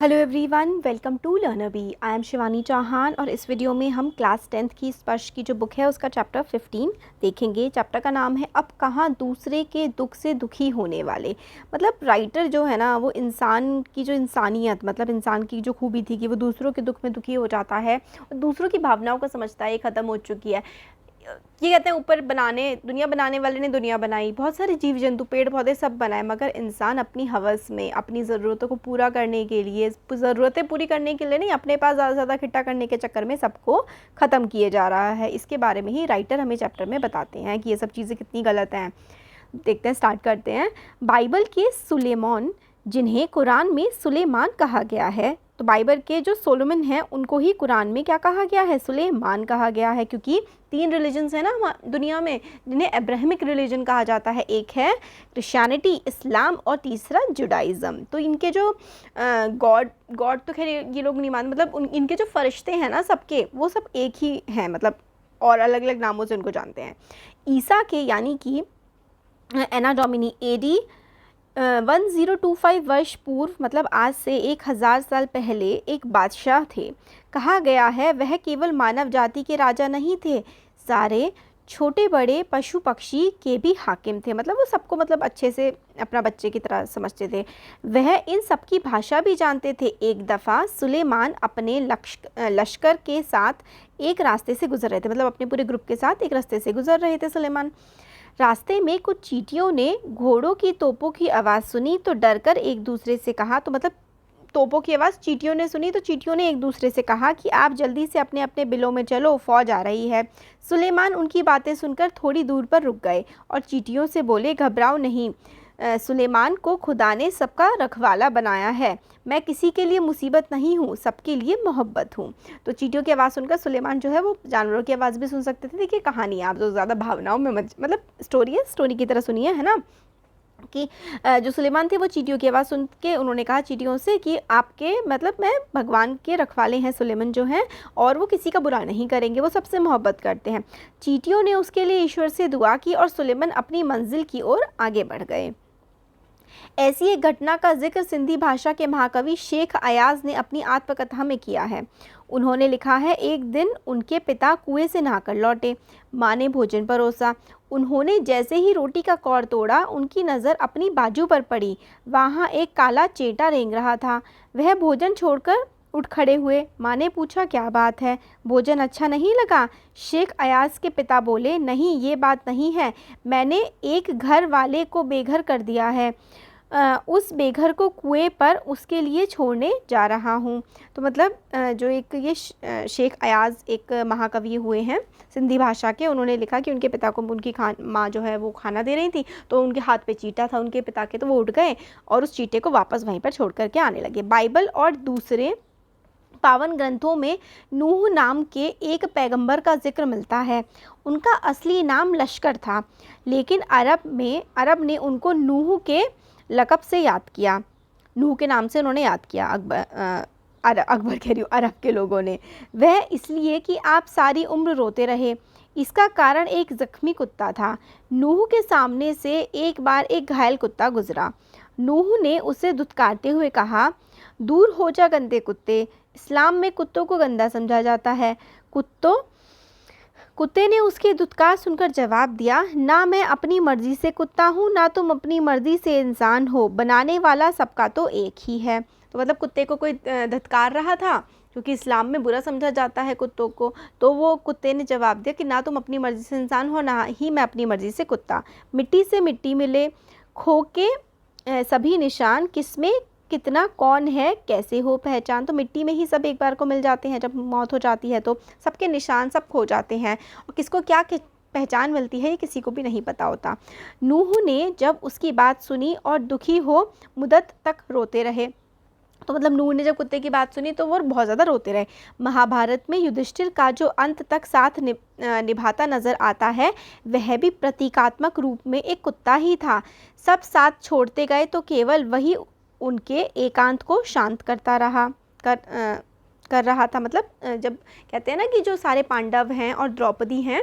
Hello everyone, welcome to learner B. I am Shivani Chauhan और इस video में हम क्लास 10th की स्पर्श की जो बुक है उसका चैप्टर 15 देखेंगे। चैप्टर का नाम है अब कहाँ दूसरे के दुख से दुखी होने वाले। मतलब राइटर जो है ना, वो इंसान की जो इंसानियत, मतलब इंसान की जो खूबी थी कि वो दूसरों के दुख में दुखी हो जाता है और दूसरों की भावनाओं को समझता है, ये ख़त्म हो चुकी है। ये कहते हैं ऊपर दुनिया बनाने वाले ने दुनिया बनाई, बहुत सारे जीव जंतु पेड़ पौधे सब बनाए, मगर इंसान अपनी हवस में अपनी ज़रूरतों को पूरा करने के लिए, ज़रूरतें पूरी करने के लिए नहीं, अपने पास ज़्यादा से ज़्यादा इकट्ठा करने के चक्कर में सबको ख़त्म किए जा रहा है। इसके बारे में ही राइटर हमें चैप्टर में बताते हैं कि ये सब चीज़ें कितनी गलत हैं। देखते हैं, स्टार्ट करते हैं। बाइबल के सुलेमान, जिन्हें कुरान में सुलेमान कहा गया है, तो बाइबल के जो सोलोमन हैं उनको ही कुरान में क्या कहा गया है? सुलेमान कहा गया है, क्योंकि 3 रिलीजन्स हैं ना दुनिया में जिन्हें अब्राहमिक रिलीजन कहा जाता है। एक है क्रिश्चियनिटी, इस्लाम और तीसरा जुडाइज़म। तो इनके जो गॉड तो खैर ये लोग नहीं मानते, मतलब इनके जो फरिश्ते हैं ना सबके, वो सब एक ही हैं, मतलब और अलग अलग नामों से उनको जानते हैं। ईसा के यानी कि एना डोमिनी एडी 1025 वर्ष पूर्व, मतलब आज से 1000 साल पहले एक बादशाह थे। कहा गया है वह केवल मानव जाति के राजा नहीं थे, सारे छोटे बड़े पशु पक्षी के भी हाकिम थे। मतलब वो सबको मतलब अच्छे से अपना बच्चे की तरह समझते थे। वह इन सबकी भाषा भी जानते थे। एक दफ़ा सुलेमान अपने लश्कर के साथ एक रास्ते से गुजर रहे थे, मतलब अपने पूरे ग्रुप के साथ एक रास्ते से गुजर रहे थे सुलेमान। रास्ते में कुछ चींटियों ने घोड़ों की तोपों की आवाज़ सुनी तो डरकर एक दूसरे से कहा, तो मतलब तोपों की आवाज़ चींटियों ने सुनी तो चींटियों ने एक दूसरे से कहा कि आप जल्दी से अपने अपने बिलों में चलो, फौज आ रही है। सुलेमान उनकी बातें सुनकर थोड़ी दूर पर रुक गए और चींटियों से बोले, घबराओ नहीं, सुलेमान को खुदा ने सबका रखवाला बनाया है। मैं किसी के लिए मुसीबत नहीं हूँ, सबके लिए मोहब्बत हूँ। तो चींटियों की आवाज़ सुनकर सुलेमान जो है वो जानवरों की आवाज़ भी सुन सकते थे। देखिए कहानी, आप जो ज़्यादा भावनाओं में मतलब स्टोरी है, स्टोरी की तरह सुनिए, है ना, कि जो सुलेमान थे वो चींटियों की आवाज़ सुन के उन्होंने कहा चींटियों से कि आपके मतलब मैं भगवान के रखवाले हैं सुलेमान जो हैं, और वो किसी का बुरा नहीं करेंगे, वो सबसे मोहब्बत करते हैं। चींटियों ने उसके लिए ईश्वर से दुआ की और सुलेमान अपनी मंजिल की ओर आगे बढ़ गए। ऐसी एक घटना का जिक्र सिंधी भाषा के महाकवि शेख अयाज ने अपनी आत्मकथा में किया है। उन्होंने लिखा है, एक दिन उनके पिता कुएं से नहाकर लौटे। माँ ने भोजन परोसा। उन्होंने जैसे ही रोटी का कौर तोड़ा, उनकी नज़र अपनी बाजू पर पड़ी। वहाँ एक काला चेटा रेंग रहा था। वह भोजन छोड़कर उठ खड़े हुए। माँ ने पूछा, क्या बात है, भोजन अच्छा नहीं लगा? शेख अयाज के पिता बोले, नहीं, ये बात नहीं है, मैंने एक घर वाले को बेघर कर दिया है, उस बेघर को कुएं पर उसके लिए छोड़ने जा रहा हूँ। तो मतलब जो एक ये शेख अयाज एक महाकवि हुए हैं सिंधी भाषा के, उन्होंने लिखा कि उनके पिता को उनकी माँ जो है वो खाना दे रही थी, तो उनके हाथ पे चीटा था उनके पिता के, तो वो उठ गए और उस चीटे को वापस वहीं पर छोड़ करके आने लगे। बाइबल और दूसरे पावन ग्रंथों में नूह नाम के एक पैगंबर का जिक्र मिलता है। उनका असली नाम लश्कर था, लेकिन अरब ने उनको नूह के लक़ब से याद किया, नूह के नाम से उन्होंने याद किया। अकबर कह रही हूँ, अरब के लोगों ने। वह इसलिए कि आप सारी उम्र रोते रहे। इसका कारण एक ज़ख्मी कुत्ता था। नूह के सामने से एक बार एक घायल कुत्ता गुजरा। नूह ने उसे धुतकारते हुए कहा, दूर हो जा गंदे कुत्ते। इस्लाम में कुत्तों को गंदा समझा जाता है। कुत्ते ने उसके धुतकार सुनकर जवाब दिया, ना मैं अपनी मर्जी से कुत्ता हूँ, ना तुम अपनी मर्जी से इंसान हो, बनाने वाला सबका तो एक ही है। तो मतलब कुत्ते को कोई धुतकार रहा था, क्योंकि इस्लाम में बुरा समझा जाता है कुत्तों को, तो वो कुत्ते ने जवाब दिया कि ना तुम अपनी मर्जी से इंसान हो, ना ही मैं अपनी मर्जी से कुत्ता। मिट्टी से मिट्टी मिले, खो के सभी निशान, किसमें कितना कौन है कैसे हो पहचान। तो मिट्टी में ही सब एक बार को मिल जाते हैं, जब मौत हो जाती है तो सबके निशान सब खो जाते हैं, और किसको क्या पहचान मिलती है ये किसी को भी नहीं पता होता। नूह ने जब उसकी बात सुनी और दुखी हो मुद्दत तक रोते रहे। तो मतलब नूह ने जब कुत्ते की बात सुनी तो वो बहुत ज़्यादा रोते रहे। महाभारत में युधिष्ठिर का जो अंत तक साथ निभाता नज़र आता है, वह भी प्रतीकात्मक रूप में एक कुत्ता ही था। सब साथ छोड़ते गए तो केवल वही उनके एकांत को शांत कर रहा था। मतलब जब कहते हैं ना कि जो सारे पांडव हैं और द्रौपदी हैं,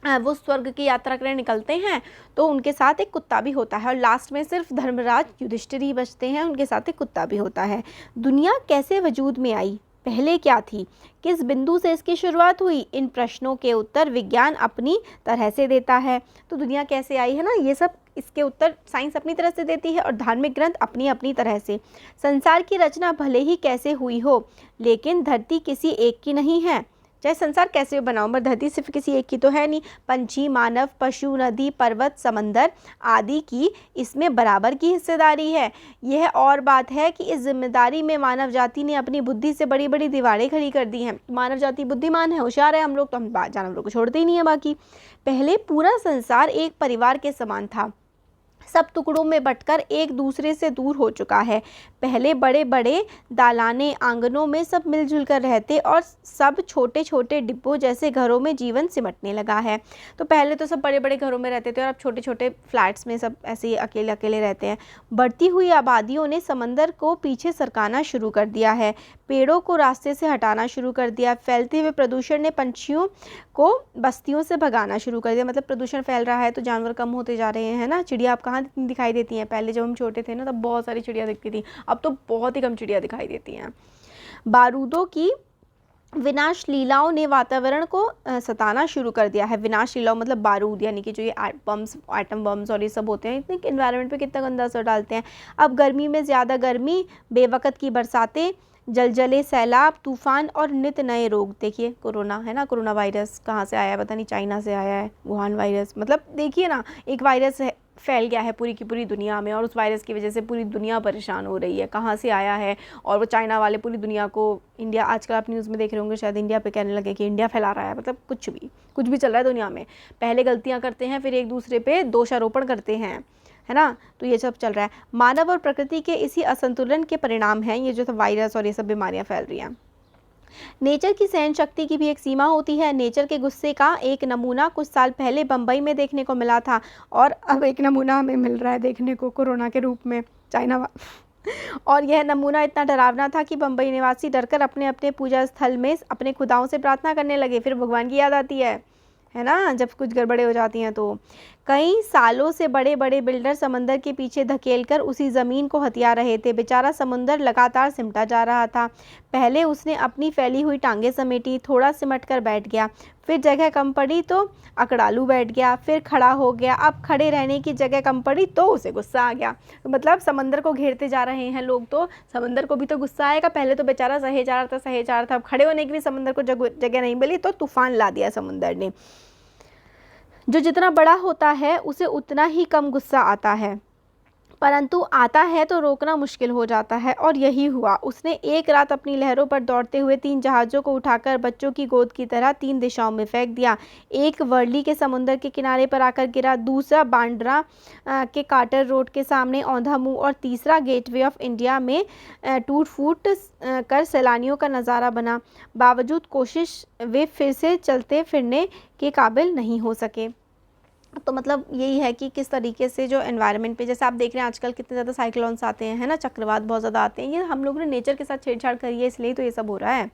वो स्वर्ग की यात्रा करने निकलते हैं तो उनके साथ एक कुत्ता भी होता है, और लास्ट में सिर्फ धर्मराज युधिष्ठिर ही बचते हैं, उनके साथ एक कुत्ता भी होता है। दुनिया कैसे वजूद में आई, पहले क्या थी, किस बिंदु से इसकी शुरुआत हुई, इन प्रश्नों के उत्तर विज्ञान अपनी तरह से देता है। तो दुनिया कैसे आई है ना, ये सब इसके उत्तर साइंस अपनी तरह से देती है और धार्मिक ग्रंथ अपनी अपनी तरह से। संसार की रचना भले ही कैसे हुई हो, लेकिन धरती किसी एक की नहीं है। चाहे संसार कैसे बनाओ, मगर धरती सिर्फ किसी एक की तो है नहीं। पंछी, मानव, पशु, नदी, पर्वत, समंदर आदि की इसमें बराबर की हिस्सेदारी है। यह और बात है कि इस जिम्मेदारी में मानव जाति ने अपनी बुद्धि से बड़ी बड़ी दीवारें खड़ी कर दी हैं। मानव जाति बुद्धिमान है, होशियार है, हम लोग तो हम जानवरों को छोड़ते ही नहीं है। बाकी पहले पूरा संसार एक परिवार के समान था, सब टुकड़ों में बंटकर एक दूसरे से दूर हो चुका है। पहले बड़े बड़े दालाने आंगनों में सब मिलजुल कर रहते और सब छोटे छोटे डिब्बों जैसे घरों में जीवन सिमटने लगा है। तो पहले तो सब बड़े बड़े घरों में रहते थे और अब छोटे छोटे फ्लैट्स में सब ऐसे ही अकेले अकेले रहते हैं। बढ़ती हुई आबादियों ने समंदर को पीछे सरकाना शुरू कर दिया है, पेड़ों को रास्ते से हटाना शुरू कर दिया। फैलते हुए प्रदूषण ने पंछियों को बस्तियों से भगाना शुरू कर दिया। मतलब प्रदूषण फैल रहा है तो जानवर कम होते जा रहे हैं ना। चिड़िया आप कहाँ दिखाई देती हैं, पहले जब हम छोटे थे ना तब बहुत सारी चिड़िया दिखती थी, अब तो बहुत ही कम चिड़िया दिखाई देती हैं। बारूदों की विनाश लीलाओं ने वातावरण को सताना शुरू कर दिया है। विनाश लीलाओं मतलब बारूद, यानी कि जो ये एटम बम्स और ये सब होते हैं, इतने एनवायरनमेंट पे कितना गंदा असर डालते हैं। अब गर्मी में ज़्यादा गर्मी, बेवकत की बरसातें, जलजले, सैलाब, तूफान और नित नए रोग। देखिए कोरोना है ना, कोरोना वायरस कहाँ से आया है पता नहीं, चाइना से आया है, वुहान वायरस। मतलब देखिए ना, एक वायरस है, फैल गया है पूरी की पूरी दुनिया में और उस वायरस की वजह से पूरी दुनिया परेशान हो रही है। कहाँ से आया है, और वो चाइना वाले पूरी दुनिया को, इंडिया, आजकल आप न्यूज़ में देख रहे होंगे शायद इंडिया पे कहने लगे कि इंडिया फैला रहा है। मतलब कुछ भी चल रहा है दुनिया में, पहले गलतियाँ करते हैं फिर एक दूसरे पे दोषारोपण करते हैं, है ना। तो ये सब चल रहा है, मानव और प्रकृति के इसी असंतुलन के परिणाम हैं ये जो सब वायरस और ये सब बीमारियाँ फैल रही हैं। नेचर की सहन शक्ति की भी एक सीमा होती है। नेचर के गुस्से का एक नमूना कुछ साल पहले बम्बई में देखने को मिला था और अब एक नमूना हमें मिल रहा है देखने को कोरोना के रूप में, चाइना और यह नमूना इतना डरावना था कि बम्बई निवासी डरकर अपने अपने पूजा स्थल में अपने खुदाओं से प्रार्थना करने लगे। फिर भगवान की याद आती है ना, जब कुछ गड़बड़े हो जाती हैं। तो कई सालों से बड़े बड़े बिल्डर समंदर के पीछे धकेलकर उसी ज़मीन को हथिया रहे थे। बेचारा समुंदर लगातार सिमटा जा रहा था। पहले उसने अपनी फैली हुई टांगें समेटी, थोड़ा सिमट कर बैठ गया, फिर जगह कम पड़ी तो अकड़ालू बैठ गया, फिर खड़ा हो गया। अब खड़े रहने की जगह कम पड़ी तो उसे गुस्सा आ गया। तो मतलब समंदर को घेरते जा रहे हैं लोग तो समंदर को भी तो गुस्सा आएगा। पहले तो बेचारा सहे जा रहा था, अब खड़े होने की भी समंदर को जगह नहीं मिली तो तूफान ला दिया समुंदर ने। जो जितना बड़ा होता है उसे उतना ही कम गुस्सा आता है, परंतु आता है तो रोकना मुश्किल हो जाता है, और यही हुआ। उसने एक रात अपनी लहरों पर दौड़ते हुए 3 जहाज़ों को उठाकर बच्चों की गोद की तरह 3 दिशाओं में फेंक दिया। एक वर्ली के समुंदर के किनारे पर आकर गिरा, दूसरा बांद्रा के कार्टर रोड के सामने औंधा मुंह, और तीसरा गेटवे ऑफ इंडिया में टूट फूट कर सैलानियों का नज़ारा बना। बावजूद कोशिश वे फिर से चलते फिरने के काबिल नहीं हो सके। तो मतलब यही है कि किस तरीके से जो एनवायरनमेंट पे, जैसे आप देख रहे हैं आजकल कितने ज़्यादा साइक्लोन्स आते हैं, है ना, चक्रवात बहुत ज़्यादा आते हैं, ये हम लोगों ने नेचर के साथ छेड़छाड़ करी है, इसलिए तो ये सब हो रहा है।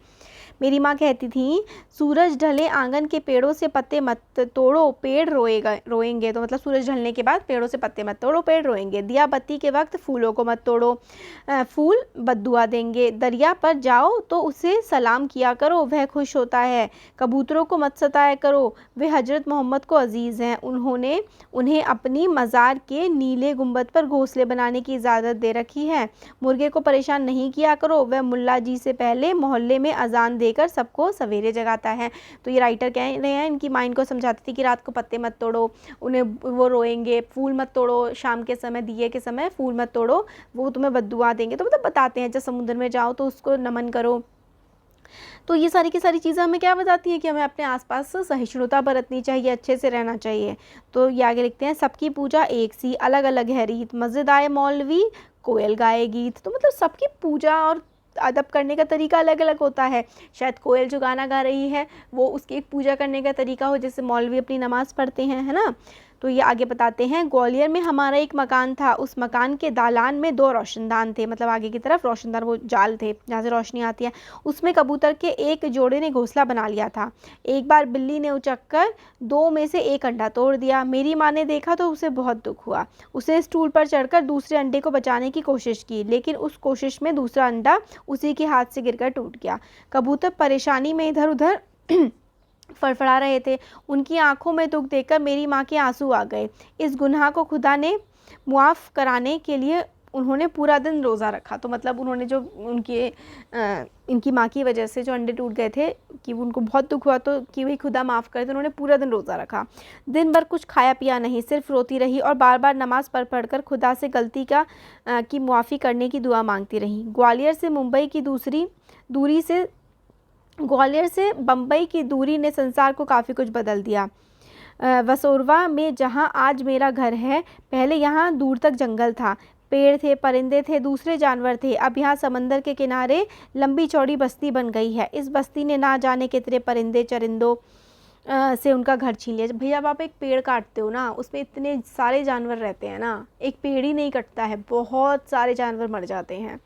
मेरी माँ कहती थी, सूरज ढले आंगन के पेड़ों से पत्ते मत तोड़ो, पेड़ रोएंगे। तो मतलब सूरज ढलने के बाद पेड़ों से पत्ते मत तोड़ो, पेड़ रोएंगे। दिया बत्ती के वक्त फूलों को मत तोड़ो, फूल बद्दुआ देंगे। दरिया पर जाओ तो उसे सलाम किया करो, वह खुश होता है। कबूतरों को मत सताया करो, वे हजरत मोहम्मद को अजीज़ हैं, उन्हें अपनी मज़ार के नीले गुंबद पर घोंसले बनाने की इजाज़त दे रखी है। मुर्गे को परेशान नहीं किया करो, वह मुल्ला जी से पहले मोहल्ले में अजान देकर सबको सवेरे जगाता है। तो ये राइटर कह रहे हैं, इनकी माइंड को समझाती थी कि रात को पत्ते मत तोड़ो, उन्हें वो रोएंगे। फूल मत तोड़ो, शाम के समय दिए के समय फूल मत तोड़ो, वो तुम्हें बद्दुआ देंगे। तो मतलब बताते हैं जब समुद्र में जाओ तो उसको नमन करो। तो ये सारी की सारी चीज़ें हमें क्या बताती हैं कि हमें अपने आसपास सहिष्णुता बरतनी चाहिए, अच्छे से रहना चाहिए। तो ये आगे लिखते हैं, सबकी पूजा एक सी, अलग अलग है रीत, मस्जिद आए मौलवी, कोयल गाए गीत। तो मतलब सबकी पूजा और अदब करने का तरीका अलग अलग होता है। शायद कोयल जो गाना गा रही है वो उसकी एक पूजा करने का तरीका हो, जैसे मौलवी अपनी नमाज़ पढ़ते हैं, है ना। तो ये आगे बताते हैं, ग्वालियर में हमारा एक मकान था, उस मकान के दालान में 2 रोशनदान थे, मतलब आगे की तरफ रोशनदान, वो जाल थे जहाँ से रोशनी आती है। उसमें कबूतर के एक जोड़े ने घोंसला बना लिया था। एक बार बिल्ली ने उचक्कर 2 में से एक अंडा तोड़ दिया। मेरी माँ ने देखा तो उसे बहुत दुख हुआ। उसने स्टूल पर चढ़कर दूसरे अंडे को बचाने की कोशिश की, लेकिन उस कोशिश में दूसरा अंडा उसी के हाथ से गिरकर टूट गया। कबूतर परेशानी में इधर उधर फड़फड़ा रहे थे। उनकी आंखों में दुख देखकर मेरी माँ के आंसू आ गए। इस गुनाह को खुदा ने मुआफ़ कराने के लिए उन्होंने पूरा दिन रोज़ा रखा। तो मतलब उन्होंने जो इनकी माँ की वजह से जो अंडे टूट गए थे कि उनको बहुत दुख हुआ, तो कि वही खुदा माफ़ करे, तो उन्होंने पूरा दिन रोज़ा रखा। दिन भर कुछ खाया पिया नहीं, सिर्फ रोती रही और बार बार नमाज़ पढ़ कर खुदा से गलती की मुआफ़ी करने की दुआ मांगती रही। ग्वालियर से बम्बई की दूरी ने संसार को काफ़ी कुछ बदल दिया। वसोरवा में जहाँ आज मेरा घर है, पहले यहाँ दूर तक जंगल था, पेड़ थे, परिंदे थे, दूसरे जानवर थे। अब यहाँ समंदर के किनारे लंबी चौड़ी बस्ती बन गई है। इस बस्ती ने ना जाने कितने परिंदे चरिंदों से उनका घर छीन लिया। भैया जब आप एक पेड़ काटते हो ना, उसमें इतने सारे जानवर रहते हैं ना, एक पेड़ ही नहीं कटता है, बहुत सारे जानवर मर जाते हैं।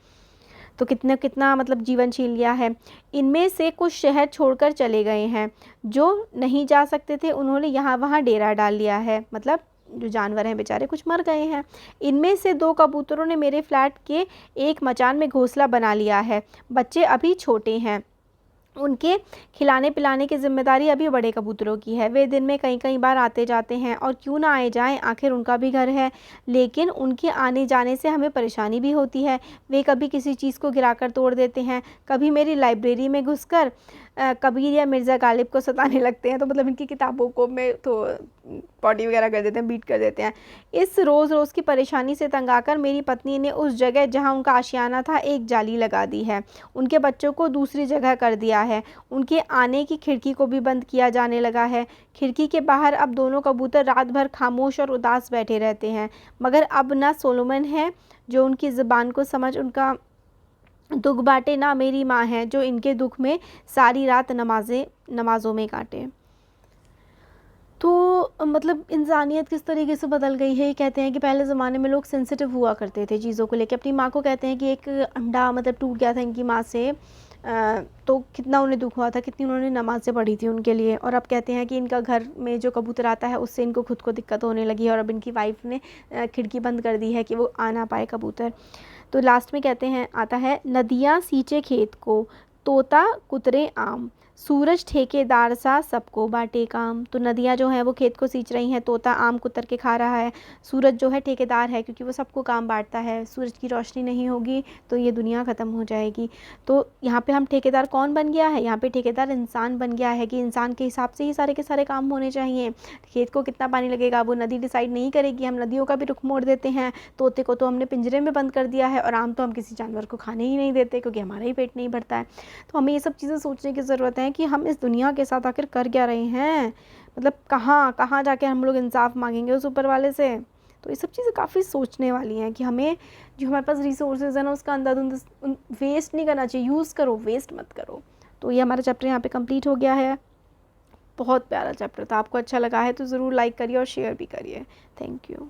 तो कितना मतलब जीवन छीन लिया है। इनमें से कुछ शहर छोड़कर चले गए हैं, जो नहीं जा सकते थे उन्होंने यहाँ वहाँ डेरा डाल लिया है, मतलब जो जानवर हैं बेचारे कुछ मर गए हैं। इनमें से 2 कबूतरों ने मेरे फ्लैट के एक मचान में घोंसला बना लिया है। बच्चे अभी छोटे हैं, उनके खिलाने पिलाने की जिम्मेदारी अभी बड़े कबूतरों की है। वे दिन में कई बार आते जाते हैं, और क्यों ना आए जाएं, आखिर उनका भी घर है। लेकिन उनके आने जाने से हमें परेशानी भी होती है। वे कभी किसी चीज़ को गिराकर तोड़ देते हैं, कभी मेरी लाइब्रेरी में घुसकर कबीर या मिर्ज़ा गालिब को सताने लगते हैं। तो मतलब इनकी किताबों को में तो पॉटी वगैरह कर देते हैं, बीट कर देते हैं। इस रोज़ की परेशानी से तंग आकर मेरी पत्नी ने उस जगह जहाँ उनका आशियाना था एक जाली लगा दी है। उनके बच्चों को दूसरी जगह कर दिया है। उनके आने की खिड़की को भी बंद किया जाने लगा है। खिड़की के बाहर अब दोनों कबूतर रात भर खामोश और उदास बैठे रहते हैं। मगर अब ना सोलोमन है जो उनकी ज़ुबान को समझ उनका दुख बांटे, ना मेरी माँ है जो इनके दुख में सारी रात नमाज़ों में काटे। तो मतलब इंसानियत किस तरीके से बदल गई है। कहते हैं कि पहले ज़माने में लोग सेंसिटिव हुआ करते थे चीज़ों को लेकर। अपनी माँ को कहते हैं कि एक अंडा मतलब टूट गया था इनकी माँ से, तो कितना उन्हें दुख हुआ था, कितनी उन्होंने नमाज़ें पढ़ी थी उनके लिए। और अब कहते हैं कि इनका घर में जो कबूतर आता है उससे इनको खुद को दिक्कत होने लगी है, और अब इनकी वाइफ ने खिड़की बंद कर दी है कि वो आ ना पाए कबूतर। तो लास्ट में कहते हैं आता है, नदियाँ सींचे खेत को, तोता कुतरे आम, सूरज ठेकेदार सा सबको बांटे काम। तो नदियाँ जो हैं वो खेत को सींच रही हैं, तोता आम कुतर के खा रहा है, सूरज जो है ठेकेदार है क्योंकि वो सबको काम बांटता है। सूरज की रोशनी नहीं होगी तो ये दुनिया ख़त्म हो जाएगी। तो यहाँ पे हम ठेकेदार कौन बन गया है, यहाँ पे ठेकेदार इंसान बन गया है कि इंसान के हिसाब से ही सारे के सारे काम होने चाहिए। खेत को कितना पानी लगेगा वो नदी डिसाइड नहीं करेगी, हम नदियों का भी रुख मोड़ देते हैं। तोते को तो हमने पिंजरे में बंद कर दिया है, और आम तो हम किसी जानवर को खाने ही नहीं देते क्योंकि हमारा ही पेट नहीं भरता है। तो हमें ये सब चीज़ें सोचने की ज़रूरत है कि हम इस दुनिया के साथ आखिर कर क्या रहे हैं, मतलब कहाँ जाके हम लोग इंसाफ मांगेंगे उस ऊपर वाले से। तो ये सब चीज़ें काफ़ी सोचने वाली हैं कि हमें जो हमारे पास रिसोर्सेज है ना उसका अंधाधुंध वेस्ट नहीं करना चाहिए। यूज़ करो, वेस्ट मत करो। तो ये हमारा चैप्टर यहाँ पे कंप्लीट हो गया है। बहुत प्यारा चैप्टर था। आपको अच्छा लगा है तो ज़रूर लाइक करिए और शेयर भी करिए। Thank you.